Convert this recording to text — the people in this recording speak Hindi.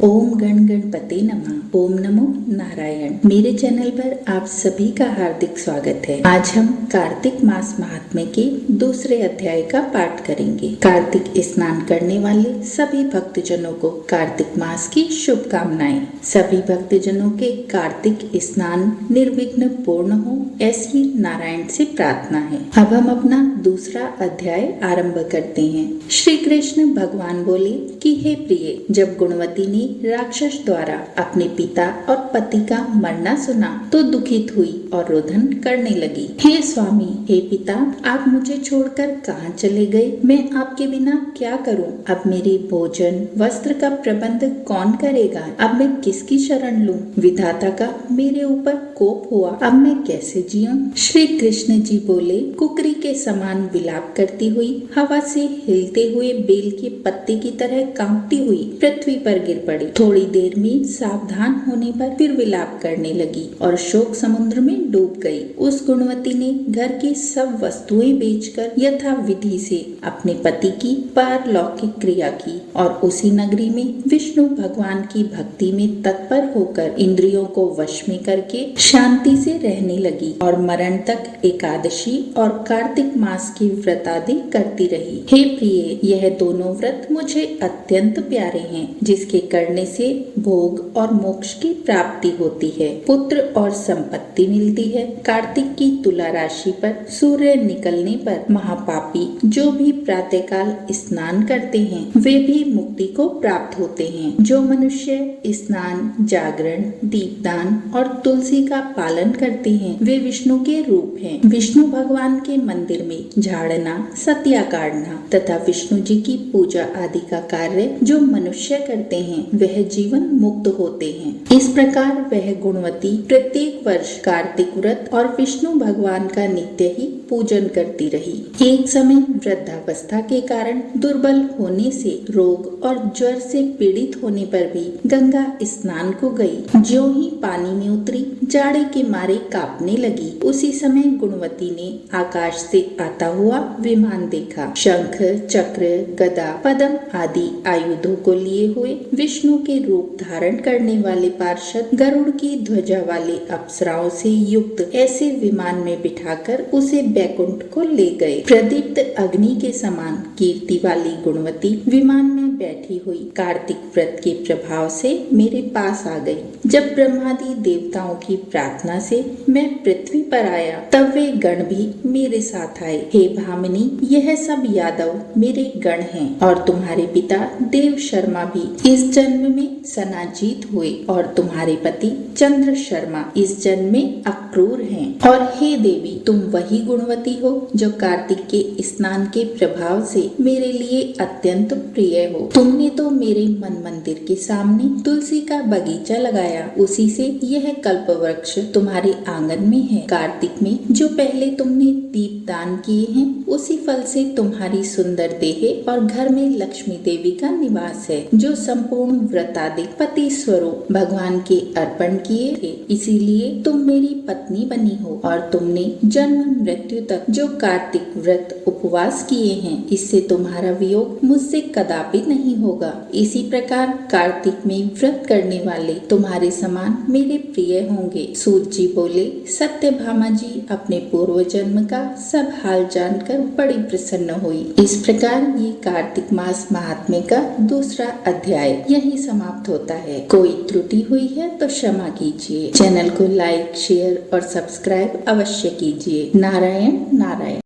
ओम गण गणपते नमः। ओम नमो नारायण। मेरे चैनल पर आप सभी का हार्दिक स्वागत है। आज हम कार्तिक मास महात्म्य के दूसरे अध्याय का पाठ करेंगे। कार्तिक स्नान करने वाले सभी भक्तजनों को कार्तिक मास की शुभकामनाएं। सभी भक्तजनों के कार्तिक स्नान निर्विघ्न पूर्ण हो, ऐसी नारायण से प्रार्थना है। अब हम अपना दूसरा अध्याय आरंभ करते हैं। श्री कृष्ण भगवान बोले कि हे प्रिय, जब गुणवती ने राक्षस द्वारा अपने पिता और पति का मरना सुना तो दुखित हुई और रोदन करने लगी। हे स्वामी, हे पिता, आप मुझे छोड़कर कहाँ चले गए? मैं आपके बिना क्या करूं? अब मेरे भोजन वस्त्र का प्रबंध कौन करेगा? अब मैं किसकी शरण लूं? विधाता का मेरे ऊपर कोप हुआ, अब मैं कैसे जीऊं? श्री कृष्ण जी बोले, कुकरी के समान विलाप करती हुई, हवा से हिलते हुए बेल के पत्ते की तरह कांपती हुई पृथ्वी पर गिर पड़ी। थोड़ी देर में सावधान होने पर फिर विलाप करने लगी और शोक समुद्र में डूब गई। उस गुणवती ने घर की सब वस्तुएं बेचकर यथा विधि से अपने पति की पारलौकिक क्रिया की और उसी नगरी में विष्णु भगवान की भक्ति में तत्पर होकर इंद्रियों को वश में करके शांति से रहने लगी और मरण तक एकादशी और कार्तिक मास की व्रत आदि करती रही। हे प्रिय, यह दोनों व्रत मुझे अत्यंत प्यारे हैं, जिसके करने से भोग और मोक्ष की प्राप्ति होती है, पुत्र और संपत्ति मिलती है। कार्तिक की तुला राशि पर सूर्य निकलने पर महापापी जो भी प्रातःकाल स्नान करते हैं वे भी मुक्ति को प्राप्त होते हैं। जो मनुष्य स्नान, जागरण, दीपदान और तुलसी का पालन करते हैं वे विष्णु के रूप हैं। विष्णु भगवान के मंदिर में झाड़ना, सतिया काटना तथा विष्णु जी की पूजा आदि का कार्य जो मनुष्य करते हैं वह जीवन मुक्त होते हैं। इस प्रकार वह गुणवती प्रत्येक वर्ष कार्तिक व्रत और विष्णु भगवान का नित्य ही पूजन करती रही। एक समय वृद्धावस्था के कारण दुर्बल होने से रोग और ज्वर से पीड़ित होने पर भी गंगा स्नान को गई। ज्यों ही पानी में उतरी, जाड़े के मारे कांपने लगी। उसी समय गुणवती ने आकाश से आता हुआ विमान देखा। शंख, चक्र, गदा, पद्म आदि आयुधों को लिए हुए विष्णु के रूप धारण करने वाले पार्षद गरुड़ की ध्वजा वाले अप्सराओं से युक्त ऐसे विमान में बिठाकर उसे बैकुंठ को ले गए। प्रदीप्त अग्नि के समान कीर्ति वाली गुणवती विमान में बैठी हुई कार्तिक व्रत के प्रभाव से मेरे पास आ गई। जब ब्रह्मादि देवताओं की प्रार्थना से मैं पृथ्वी पर आया तब वे गण भी मेरे साथ आए। हे भामिनी, यह सब यादव मेरे गण हैं और तुम्हारे पिता देव शर्मा भी इस जन्म में सनाजीत हुए और तुम्हारे पति चंद्र शर्मा इस जन्म में अक्रूर हैं। और हे देवी, तुम वही गुणवती हो जो कार्तिक के स्नान के प्रभाव से मेरे लिए अत्यंत प्रिय हो। तुमने तो मेरे मन मंदिर के सामने तुलसी का बगीचा लगाया, उसी से यह कल्प वृक्ष तुम्हारे आंगन में है। कार्तिक में जो पहले तुमने दीप दान किए हैं उसी फल से तुम्हारी सुंदर देह और घर में लक्ष्मी देवी का निवास है, जो संपूर्ण व्रतादि पति स्वरूप भगवान के अर्पण किए थे। इसीलिए तुम मेरी पत्नी बनी हो और तुमने जन्म मृत्यु तक जो कार्तिक व्रत उपवास किए हैं इससे तुम्हारा वियोग मुझसे कदापि नहीं होगा। इसी प्रकार कार्तिक में व्रत करने वाले तुम्हारे समान मेरे प्रिय होंगे। सूत जी बोले, सत्यभामा जी अपने पूर्व जन्म का सब हाल जानकर बड़ी प्रसन्न हुई। इस प्रकार ये कार्तिक मास महात्म्य का दूसरा अध्याय यही समाप्त होता है। कोई त्रुटि हुई है तो क्षमा कीजिए। चैनल को लाइक, शेयर और सब्सक्राइब अवश्य कीजिए। नारायण नारायण।